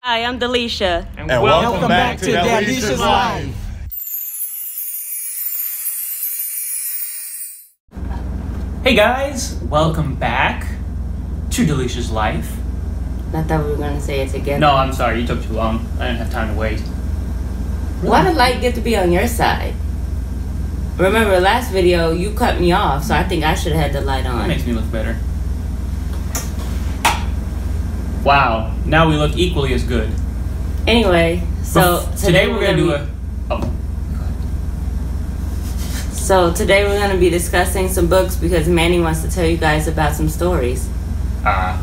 Hi, I'm Dalesha. And welcome back to Dalesha's Life. Hey guys, welcome back to Dalesha's Life. I thought we were going to say it together. No, I'm sorry, you took too long. I didn't have time to wait. Why did light get to be on your side? Remember last video, you cut me off, so I think I should have had the light on. That makes me look better. Wow, now we look equally as good. Anyway, so today we're going to do So today we're going to be discussing some books because Manny wants to tell you guys about some stories. We're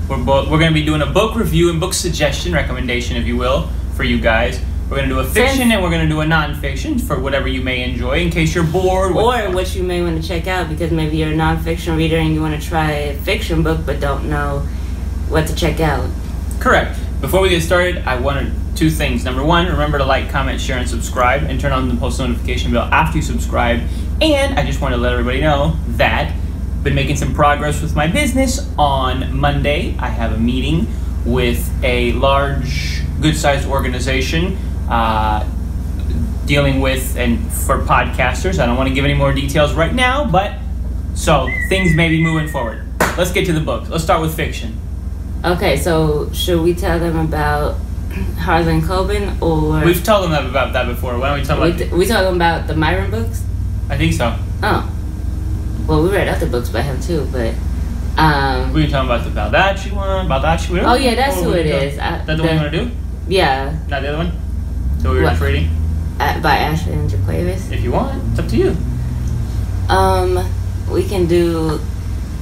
going to be doing a book review and book suggestion recommendation, if you will, for you guys. We're going to do a fiction and we're going to do a non-fiction for whatever you may enjoy in case you're bored. Or what you may want to check out because maybe you're a non-fiction reader and you want to try a fiction book but don't know what to check out. Correct. Before we get started, I wanted two things. Number one, remember to like, comment, share, and subscribe, and turn on the post notification bell after you subscribe. And I just want to let everybody know that I've been making some progress with my business. On Monday, I have a meeting with a large, good-sized organization dealing with and for podcasters. I don't want to give any more details right now, but so things may be moving forward. Let's get to the book. Let's start with fiction. Okay, so should we tell them about Harlan Coben or... We've told them about that before. Why don't we talk about... We talking about the Myron books? I think so. Oh. Well, we read other books by him too, but... we can talk about the Baldacci one, Baldacci... Oh yeah, that's who it is. That's the one you want to do? Yeah. Not the other one? So we were just reading? By Ashley and Jaquavis? If you want. It's up to you. We can do...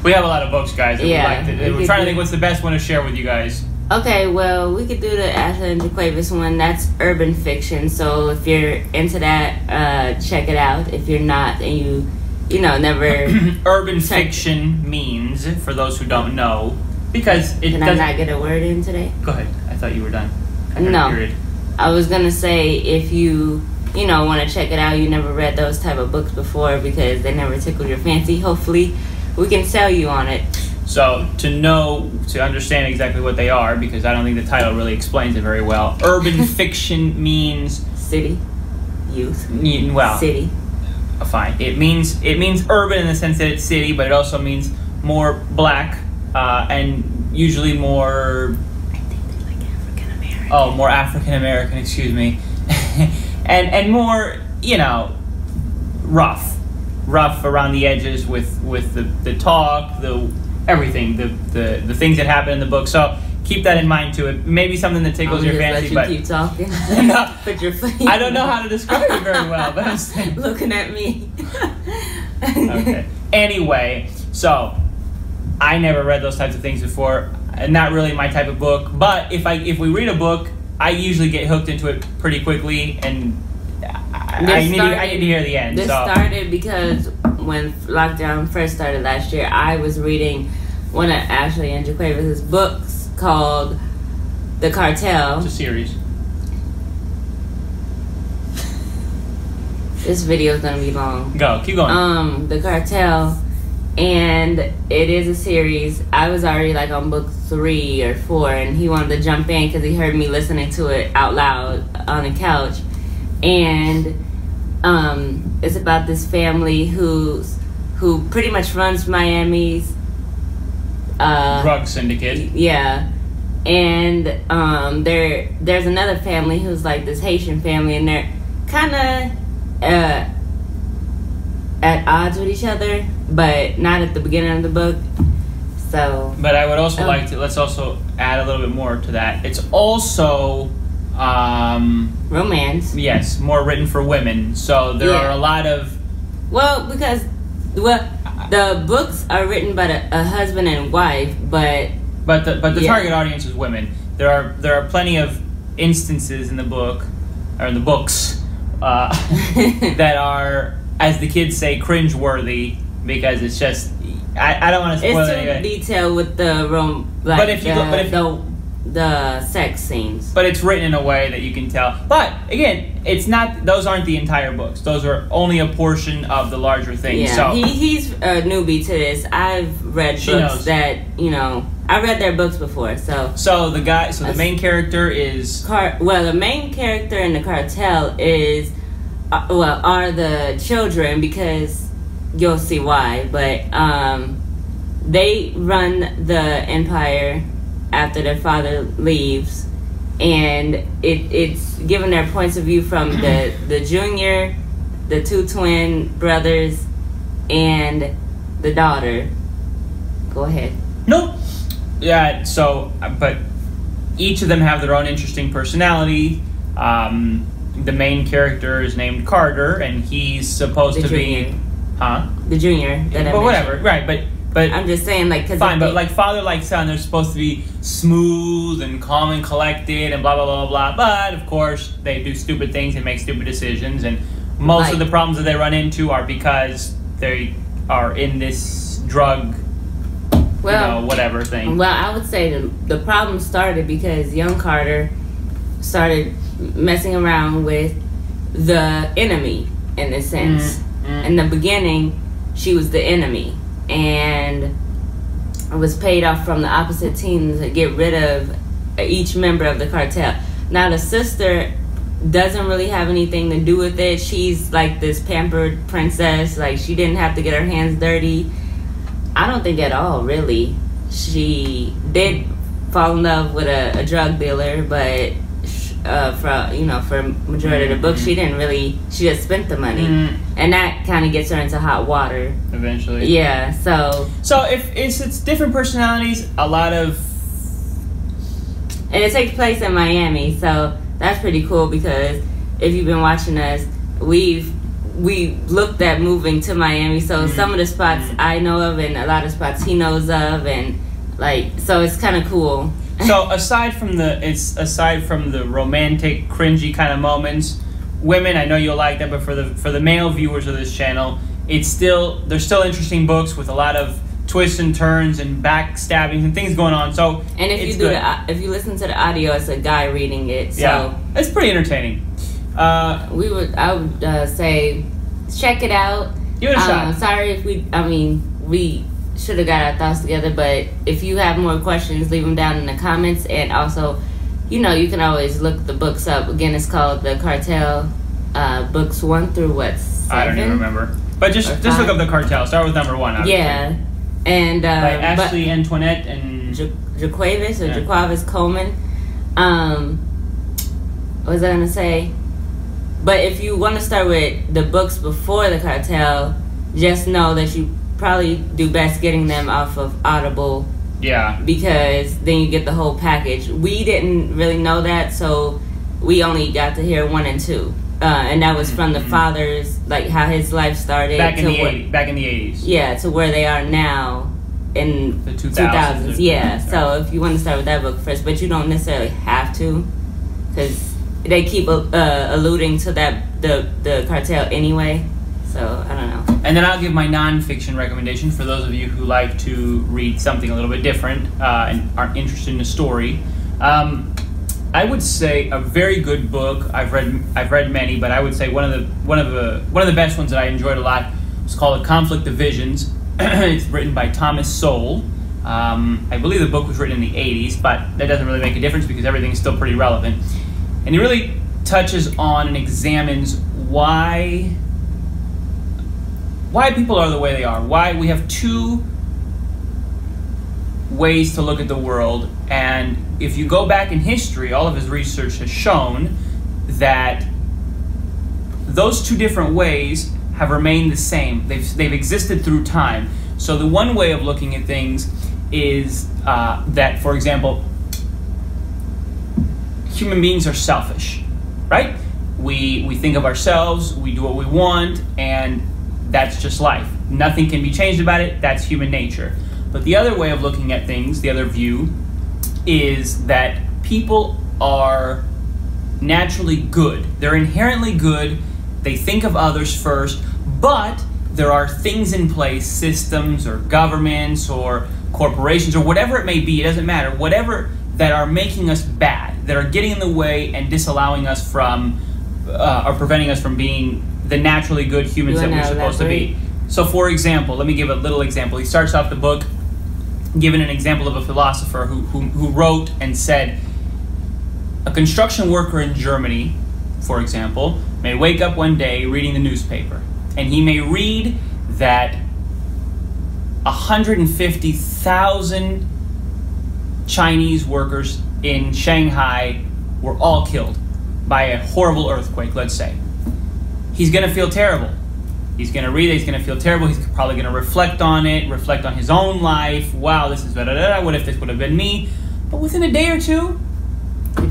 We have a lot of books, guys. That we're trying to think what's the best one to share with you guys. Okay, well, we could do the Ashley and Jaquavis one. That's urban fiction. So if you're into that, check it out. If you're not and you know, never... Urban fiction means, for those who don't know, because it Can I not get a word in today? Go ahead. I thought you were done. No. I was going to say if you want to check it out, you never read those type of books before because they never tickled your fancy. Hopefully, we can sell you on it. So, to understand exactly what they are, because I don't think the title really explains it very well, urban fiction means... City. Youth. Well... City. Fine. It means urban in the sense that it's city, but it also means more black, and usually more... I think they like African-American. Oh, more African-American, excuse me. and more, rough around the edges with the talk, everything, the things that happen in the book. So keep that in mind too. It may be something that tickles your fancy, but keep talking. No, Put your face. I don't know how to describe it very well, but I'm looking at me. Okay. Anyway, so I never read those types of things before. Not really my type of book, but if we read a book, I usually get hooked into it pretty quickly, and I need to hear the end. This started because when lockdown first started last year, I was reading one of Ashley and Jaquavis' books called The Cartel. It's a series. This video is gonna be long. Go, keep going. The Cartel, and it is a series. I was already like on book 3 or 4, and he wanted to jump in because he heard me listening to it out loud on the couch. And it's about this family who pretty much runs Miami's drug syndicate. Yeah, and there's another family who's like this Haitian family, and they're kind of at odds with each other, but not at the beginning of the book. So, but I would also let's also add a little bit more to that. It's also romance. Yes, more written for women. So there are a lot of... because the books are written by a husband and wife, but the target audience is women. There are plenty of instances in the book, or in the books, that are, as the kids say, cringe-worthy, because it's just... I don't want to spoil it. It's too detailed with the the sex scenes. But it's written in a way that you can tell. But again, it's not; those aren't the entire books. Those are only a portion of the larger thing. Yeah, so he's a newbie to this. I've read books that I read their books before. So the main character is the main character in the cartel is are the children, because you'll see why. But they run the empire after their father leaves, and it's given their points of view from the junior, the two twin brothers, and the daughter. Go ahead. No. Yeah, but each of them have their own interesting personality. The main character is named Carter, and he's supposed to be... Huh? The junior. But whatever, right, but I'm just saying, like... Fine, but like father, like son, they're supposed to be smooth and calm and collected and blah, blah, blah, blah, but of course they do stupid things and make stupid decisions, and most of the problems that they run into are because they are in this drug... whatever thing. Well, I would say the problem started because young Carter started messing around with the enemy, in a sense. In the beginning, she was the enemy, and was paid off from the opposite team to get rid of each member of the cartel. Now, the sister doesn't really have anything to do with it. She's like this pampered princess. Like, she didn't have to get her hands dirty. I don't think at all, really. She did fall in love with a drug dealer, but for majority of the book, she didn't really. She just spent the money, and that kind of gets her into hot water eventually. Yeah. So if it's different personalities, a lot of, and it takes place in Miami, so that's pretty cool, because if you've been watching us, we looked at moving to Miami, so some of the spots I know of, and a lot of spots he knows of, and so it's kind of cool. So aside from the romantic, cringy kind of moments, women, I know you'll like that, but for the male viewers of this channel, they're still interesting books with a lot of twists and turns and backstabbings and things going on. So and if you listen to the audio, it's a guy reading it. So yeah, it's pretty entertaining. I would say check it out. Give it a shot. Sorry if we should have got our thoughts together, but if you have more questions, leave them down in the comments, and also, you can always look the books up. Again, it's called The Cartel, books 1 through 7? I don't even remember. But just look up The Cartel. Start with number 1. Obviously. Yeah, and by Ashley Antoinette and Jaquavis Coleman. What was I gonna say? But if you want to start with the books before The Cartel, just know that you probably do best getting them off of Audible. Yeah. Because then you get the whole package. We didn't really know that, so we only got to hear 1 and 2. And that was from the father's, like how his life started. Back in the 80s. Yeah, to where they are now in the 2000s. Yeah, so if you want to start with that book first, but you don't necessarily have to, because they keep alluding to the cartel anyway. So, I don't know. And then I'll give my non-fiction recommendation for those of you who like to read something a little bit different and aren't interested in a story. I would say a very good book. I've read many, but I would say one of the best ones that I enjoyed a lot was called A Conflict of Visions. It's written by Thomas Sowell. I believe the book was written in the 80s, but that doesn't really make a difference because everything's still pretty relevant. And he really touches on and examines why people are the way they are. Why we have 2 ways to look at the world, and if you go back in history, all of his research has shown that those 2 different ways have remained the same. They've existed through time. So the one way of looking at things is that, for example, human beings are selfish, right? We think of ourselves, we do what we want, and that's just life. Nothing can be changed about it. That's human nature. But the other way of looking at things, the other view, is that people are naturally good. They're inherently good. They think of others first, but there are things in place, systems or governments or corporations or whatever it may be, it doesn't matter. Whatever that are making us bad, that are getting in the way and disallowing us from, or preventing us from being the naturally good humans that we're supposed to be. So, for example, let me give a little example. He starts off the book giving an example of a philosopher who wrote and said, a construction worker in Germany, for example, may wake up one day reading the newspaper, and he may read that 150,000 Chinese workers in Shanghai were all killed by a horrible earthquake, let's say. He's going to feel terrible. He's going to read it, he's going to feel terrible, he's probably going to reflect on it, reflect on his own life. Wow, this is da-da-da-da, what if this would have been me? But within a day or two,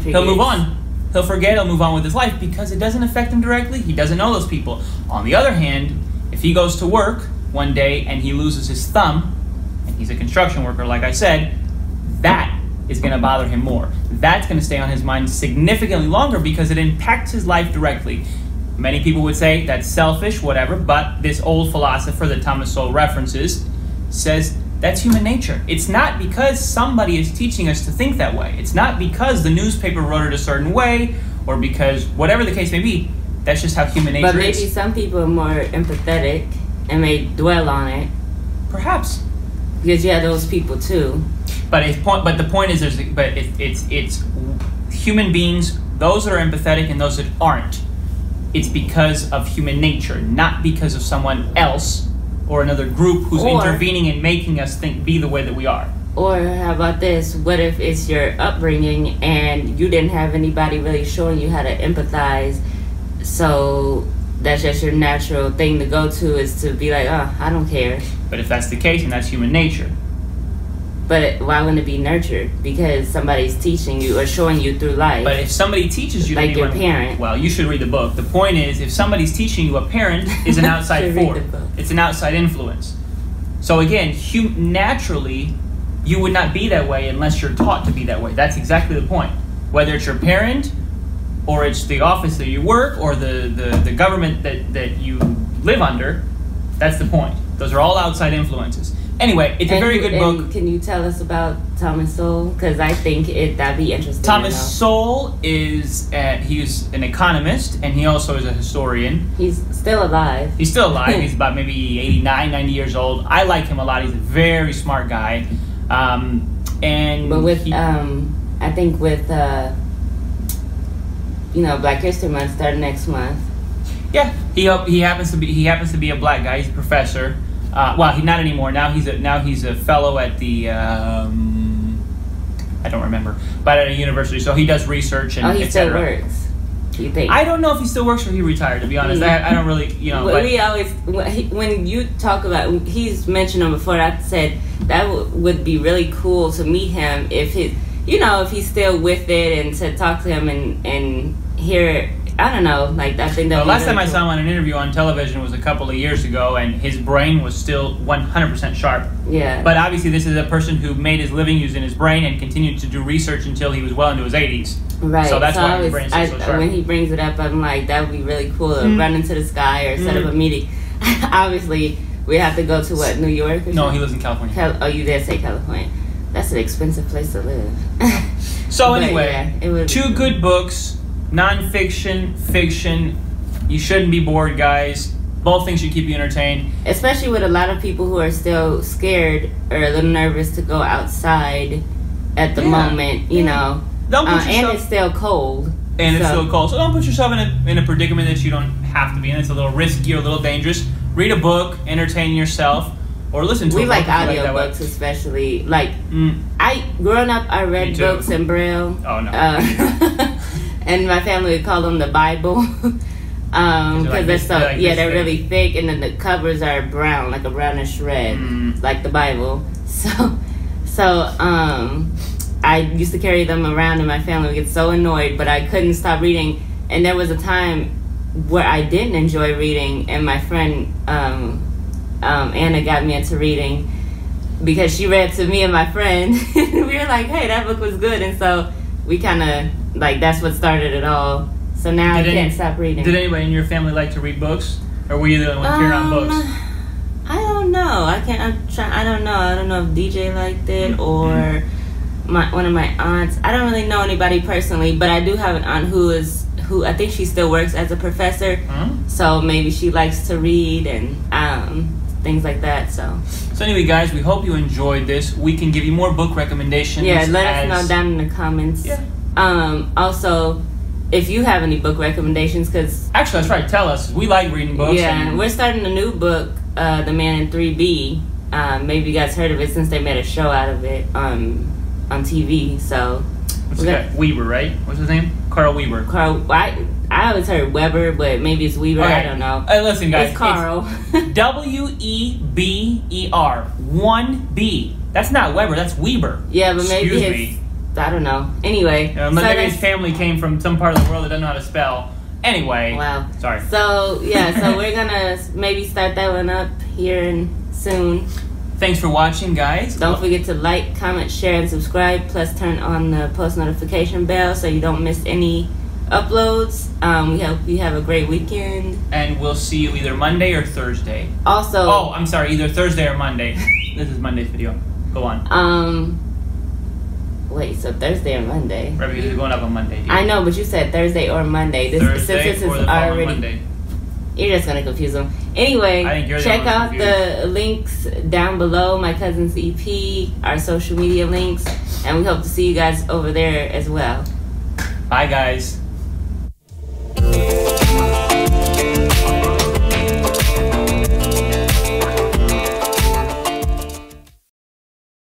he'll move on. He'll forget, he'll move on with his life because it doesn't affect him directly. He doesn't know those people. On the other hand, if he goes to work one day and he loses his thumb, and he's a construction worker, like I said, that is going to bother him more. That's going to stay on his mind significantly longer because it impacts his life directly. Many people would say that's selfish, whatever, but this old philosopher that Thomas Sowell references says that's human nature. It's not because somebody is teaching us to think that way. It's not because the newspaper wrote it a certain way or because whatever the case may be. That's just how human nature is. But maybe some people are more empathetic and may dwell on it. Perhaps. Because you have those people too. But the point is, it's human beings. Those that are empathetic and those that aren't. It's because of human nature, not because of someone else or another group who's intervening and making us be the way that we are. Or how about this? What if it's your upbringing and you didn't have anybody really showing you how to empathize? So that's just your natural thing to go to is to be like, oh, I don't care. But if that's the case, then that's human nature. But why wouldn't it be nurtured? Because somebody's teaching you or showing you through life. But if somebody teaches you, like your parent. Well, you should read the book. The point is, if somebody's teaching you, a parent is an outside force. It's an outside influence. So again, naturally, you would not be that way unless you're taught to be that way. That's exactly the point. Whether it's your parent, or it's the office that you work, or the government that you live under, that's the point. Those are all outside influences. Anyway, it's a very good book. Can you tell us about Thomas Sowell? Because I think that'd be interesting. Thomas Sowell he's an economist, and he also is a historian. He's still alive. He's still alive. He's about maybe 89, 90 years old. I like him a lot. He's a very smart guy. I think with Black History Month starting next month. Yeah, he happens to be a black guy. He's a professor. Well, he's not anymore. Now he's a fellow at the I don't remember, but at a university. So he does research and he still works. You think? I don't know if he still works or he retired. To be honest, I don't really We always when you talk about he's mentioned him before. I said that would be really cool to meet him if he's still with it and to talk to him and hear. I don't know, I think that. The last time I saw him on an interview on television was a couple of years ago, and his brain was still 100% sharp. Yeah. But obviously, this is a person who made his living using his brain and continued to do research until he was well into his 80s. Right. So that's why his brain's still so sharp. When he brings it up, I'm like, that would be really cool to run into the sky or set up a meeting. Obviously, we have to go to what, New York? Or no, he lives in California. You did say California. That's an expensive place to live. So anyway, two good books. Non-fiction, fiction. You shouldn't be bored, guys. Both things should keep you entertained. Especially with a lot of people who are still scared or a little nervous to go outside at the moment, Don't put yourself, and it's still cold. It's still cold. So don't put yourself in a predicament that you don't have to be in. It's a little risky or a little dangerous. Read a book, entertain yourself, or listen to a book. We like audiobooks especially. Growing up, I read books in Braille. Oh, no. And my family would call them the Bible because they're really thick, and then the covers are brown, like a brownish red, like the Bible. So I used to carry them around, and my family would get so annoyed, but I couldn't stop reading. And there was a time where I didn't enjoy reading, and my friend Anna got me into reading because she read to me and my friend. We were like, hey, that book was good, and so we kind of. That's what started it all. So now I can't stop reading. Did anybody in your family like to read books? Or were you the only one here on books? I don't know. I don't know. I don't know if DJ liked it or one of my aunts. I don't really know anybody personally, but I do have an aunt who I think she still works as a professor. So maybe she likes to read and things like that. So anyway, guys, we hope you enjoyed this. We can give you more book recommendations. Yeah, let us know down in the comments. Yeah. Also, if you have any book recommendations, because actually, that's right. Tell us. We like reading books. Yeah, we're starting a new book, The Man in 3B. Maybe you guys heard of it since they made a show out of it on TV. So what's the guy? Weber, right? What's his name? Carl Weber. I always heard Weber, but maybe it's Weber. Okay. I don't know. Listen, guys. It's Carl. Weber. 1B. That's not Weber. That's Weber. Yeah, but maybe I don't know. Anyway. Maybe his family came from some part of the world that doesn't know how to spell. Anyway. Wow. Sorry. So, yeah. So we're going to maybe start that one up here soon. Thanks for watching, guys. Don't forget to like, comment, share, and subscribe. Plus, turn on the post notification bell so you don't miss any uploads. We hope you have a great weekend. And we'll see you either Monday or Thursday. Also... Oh, I'm sorry. Either Thursday or Monday. This is Monday's video. Go on. Wait, so Thursday or Monday? Right, because it's going up on Monday. Dude. I know, but you said Thursday or Monday. Thursday or the following Monday. You're just going to confuse them. Anyway, check out the links down below, my cousin's EP, our social media links, and we hope to see you guys over there as well. Bye, guys.